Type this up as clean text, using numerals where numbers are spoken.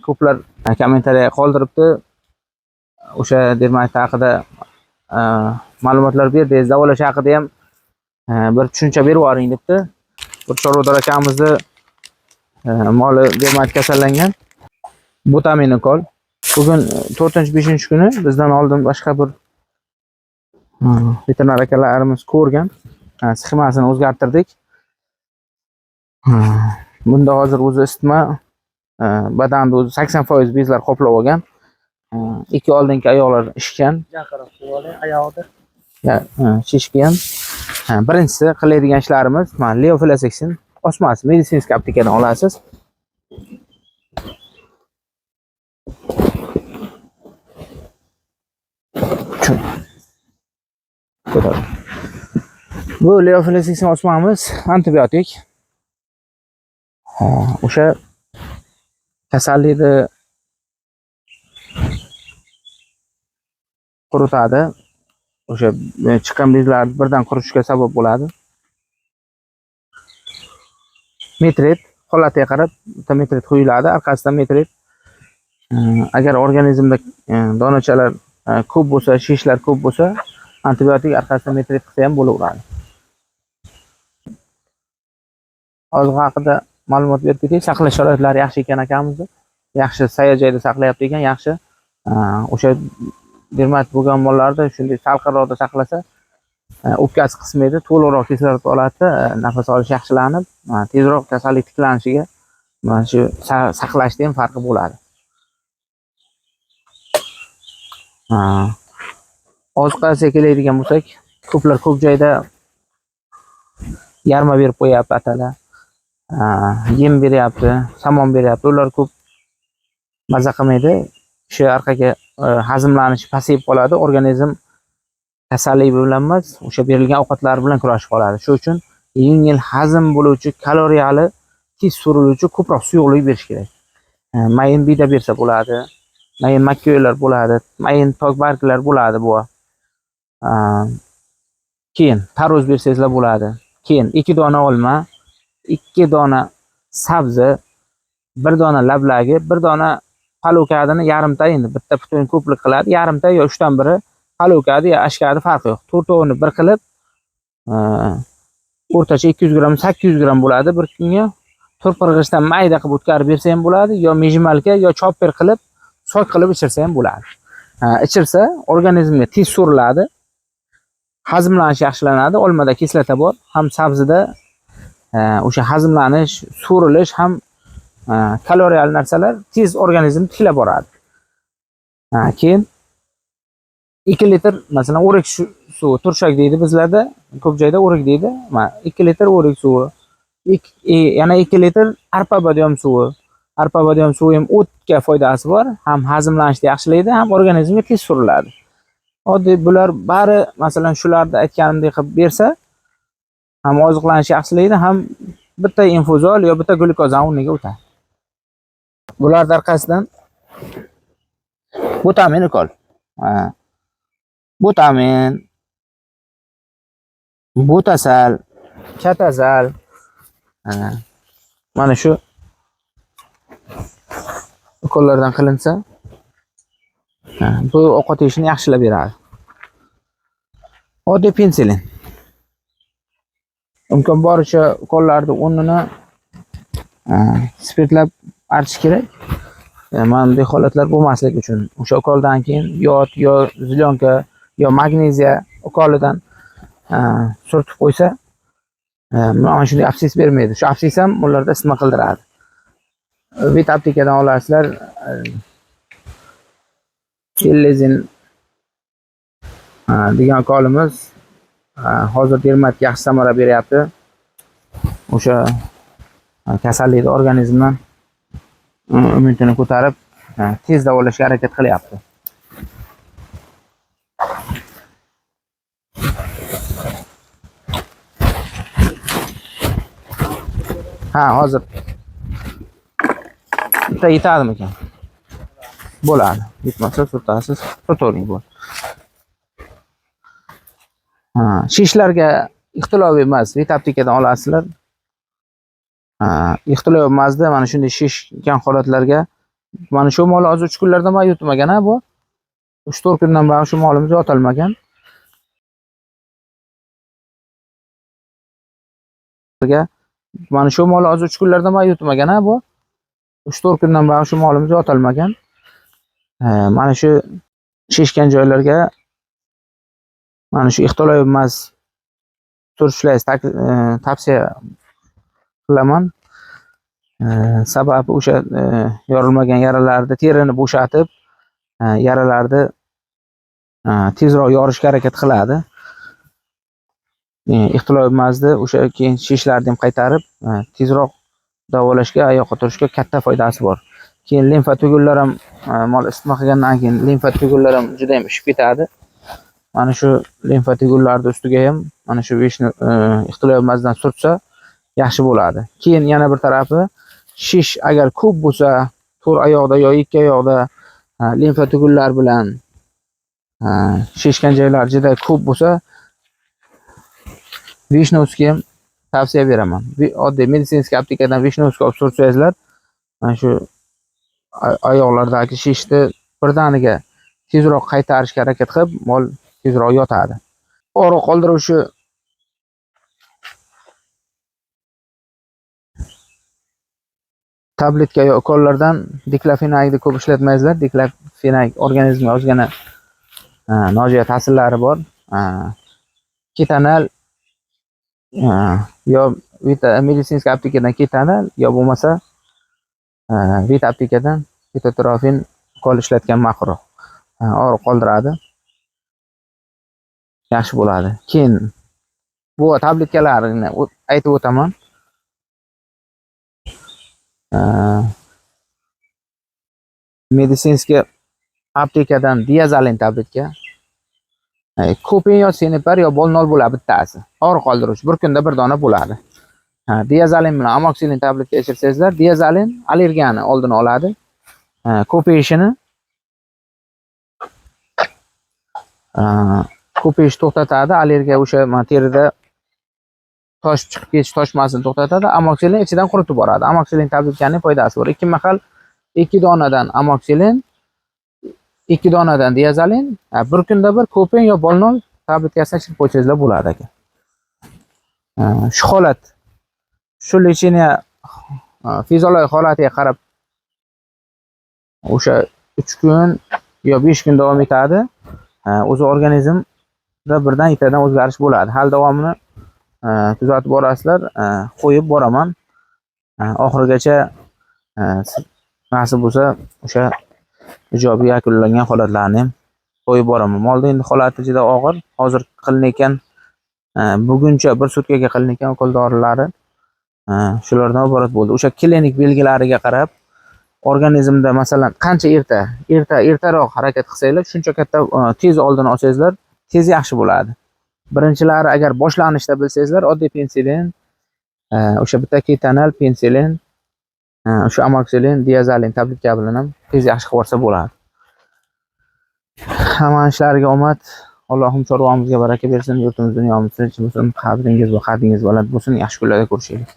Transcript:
ko'plar kommentariya qoldiribdi. O'sha dermat haqida ma'lumotlar berdi, davolash haqida ham bir tushuncha berib yuboring debdi. Bir chorvador akamizni moli dermat kasallangan. Butaminokol. Bugun 4-5 kuni bizdan oldin boshqa bir veterinar akalarimiz ko'rgan. Sxemasini o'zgartirdik. Bunda hozir o'zi isitma, badanni o'zi 80% bezlar qoplab olgan. Ikki oldingi oyoqlar shishgan. Oyog'ida. Shishgan. Birinchisi qiladigan ishlarimiz mana leofilosaksin osmasi meditsinskiy aptekadan olasiz. Bu leofilosaksin osmamiz antibiotik. O'sha kasallikni quritadi. O'sha chiqqan bezlar birdan qurishiga sabab bo'ladi. Metrit holatiga qarab metrit quyiladi, orqasidan metrit. Agar organizmda donachalar ko'p bo'lsa, shishlar ko'p bo'lsa, antibiotik orqasidan metrit qilsa ham bo'laveradi. Hozir haqida ma'lumot berib ketdik. Saqlash sharatlari yaxshi ekan akamizni. Yaxshi sayojoyda saqlayapti ekan, yaxshi. O'sha dermat bo'lgan mollarda shunday salqinroqda saqlasa, o'pkasi qismaydi, to'liqroq kislorod oladi, nafas olish yaxshilanib, tezroq kasallik tiklanishiga mana shu saqlashda ham farqi bo'ladi. Oziqasiga keladigan bo'lsak, ko'plar ko'p joyda yarma berib qo'yapti atalar. Yem beryapti, samon beryapti. Ular ko'p maza qilmaydi. Shu orqaga hazmlanishi pasayib qoladi. Organizm kasallik bilan emas, o'sha berilgan ovqatlar bilan kurashib qoladi. Shuning uchun yengil hazm bo'luvchi, kaloriyali, tez suriluvchi ko'proq suyuqlik berish kerak. Mayin bida bersa bo'ladi. Mayin makkayo'lar bo'ladi. Mayin tok barglar bo'ladi bu. Keyin tarvuz bersangizlar bo'ladi. Keyin 2 dona olma, 2 dona sabzi, 1 dona lablagi, 1 dona palokadini yarimta, endi bitta putin ko'plik qiladi, yarimta yo 3dan biri palokadi yo ashkadi farqi yo'q. 4tovini bir qilib o'rtacha 200 gram, 800 gram bo'ladi bir kunga. To'rqirg'ichdan mayda qilib o'tkazib bersa ham bo'ladi, yo mejimalka yo chopper qilib, sok qilib ichirsa ham bo'ladi. Ichirsa organizmga tez suriladi. Hazmlanish yaxshilanadi. Olmada kislota bor, ham sabzida o'sha hazmlanish, surilish ham kaloriyali narsalar tez organizm tiklab boradi. Keyin 2 litr masalan o'rik suvi, turshak deydi bizlarda, ko'p joyda o'rik deydi. 2 litr o'rik suvi, yana 2 litr arpa badiyom suvi. Arpa badiyom suvi ham o'tga foydasi bor, ham hazmlanishni yaxshilaydi, ham organizmga tez suriladi. Oddiy bular bari masalan shularni aytganimdek qilib bersa, ham oziqlanishni yaxshilaydi, ham bitta infuzol yo bitta glyukozan o'rniga o'tadi. Bular orqasidan butaminokol, butamin, butasal, katazal, mana shu ukollardan qilinsa, bu ovqat yeyishni yaxshilab beradi. Oddiy pensilin. Imkon boricha ukollarni o'rnini spirtlab artish kerak. Mana bunday holatlar bo'lmasligi uchun o'sha ukoldan keyin yod yo zilyonka yo magneziya ukolidan surtib qo'ysa, mana shunday absis bermaydi. Shu absis ham ularda isitma qildiradi. Vet aptekadan olasizlar. Illezin degan ukolimiz hozir dermatga yaxshi samara beryapti. O'sha kasallikni organizmdan immunitetini ko'tarib, tez davolashga harakat qilyapti. Hozir bitta yetadimi ekan? Bo'ladi. Yetmasa surtasiz, surtavering bo'ladi. Shishlarga ixtilof emas, vet aptekadan olasizlar. Ixtilof emasda mana shunday shishgan holatlarga Mana shu mol hozir 3 kunlarda yutmagan ha bu. 3-4 kundan beri shu molimiz yotalmagan. Mana shu mol hozir 3 kunlarda yutmagan ha bu. 3-4 kundan beri shu molimiz yotalmagan. Mana shu shishgan joylarga mana shu ixtilo emas surishlarni tavsiya qilaman. Sababi o'sha yorilmagan yaralarni terini bo'shatib, yaralarni tezroq yorishga harakat qiladi. Ixtilo emasdi o'sha keyin shishlarni ham qaytarib, tezroq davolashga, oyoqqa turishga katta foydasi bor. Keyin limfa tugunlar ham mol isitma qilgandan keyin limfa tugunlar ham juda ham ishib ketadi. Mana shu limfa tugunlarni ustiga ham mana shu vishni ixtilo emasdan surtsa yaxshi bo'ladi. Keyin yana bir tarafi shish agar ko'p bo'lsa, to'rt oyoqda yo ikki oyoqda limfa tugunlar bilan shishgan joylar juda ko'p bo'lsa, Vishnovskiy ham tavsiya beraman. Oddiy meditsinskiy aptekadan Vishnovskiy olib sursangizlar, mana shu oyoqlardagi shishni birdaniga tezroq qaytarishga harakat qilib, mol tezroq yotadi. Og'riq qoldiruvchi tabletka yo ukollardan diklofenakni ko'p ishlatmaysizlar. Diklofenak organizmga ozgina nojo'ya ta'sirlari bor. Ketanal yo meditsinskiy aptekadan ketanal yo bo'lmasa vit aptekadan ketotrofin ukol ishlatgan ma'qulroq. Og'riq qoldiradi. Yaxshi bo'ladi. Keyin bu tabletkalarni aytib o'taman. Meditsinskiy aptekadan diazalin tabletka. Ko'pin yo senepar yo bolnol bo'ladi bittasi. Og'riq qoldiruvchi. Bir kunda bir dona bo'ladi. Diazalin bilan amoksilin tabletka ichirsangizlar, diazalin allergiyani oldini oladi. Ko'payishini to'xtatadi. Allergiya o'sha terida tosh chiqib ketish toshmasini to'xtatadi. Amoksilin ichidan quritib boradi. Amoksilin tabletkaning foydasi bor. 2 mahal 2 donadan amoksilin, 2 donadan diazalin, bir kunda bir ko'pin yo bolnol tabletkasini ichib qo'ysangizlar bo'ladi aka. Shu holat, shu lecheniya fiziologik holatiga qarab o'sha 3 kun yo 5 kun davom etadi. O'zi organizmda birdan ikkitadan o'zgarish bo'ladi. Hal davomini kuzatib borasizlar, qo'yib boraman. Oxirigacha nasib bo'lsa o'sha ijobiy yakunlangan holatlarni ham qo'yib boraman. Molda endi holati juda og'ir. Hozir qilinayotgan buguncha bir sutkaga qilinayotgan ukol dorilari shulardan iborat bo'ldi. O'sha klinik belgilariga qarab organizmda masalan qancha ertaroq harakat qilsanglar, shuncha katta tez oldini olsangizlar, tez yaxshi bo'ladi. Birinchilari agar boshlanishda bilsangizlar, oddiy pensilin, o'sha bitta ketanal, pensilin, o'sha amoksilin, diazalin tabletka bilan ham tez yaxshi qilib olsa bo'ladi. Hamma ishlariga omad. Allohim chorvamizga baraka bersin, yurtimiz, dunyomiz tinch bo'lsin, qabringiz va qadringiz baland bo'lsin. Yaxshi kunlarda ko'rishaylik.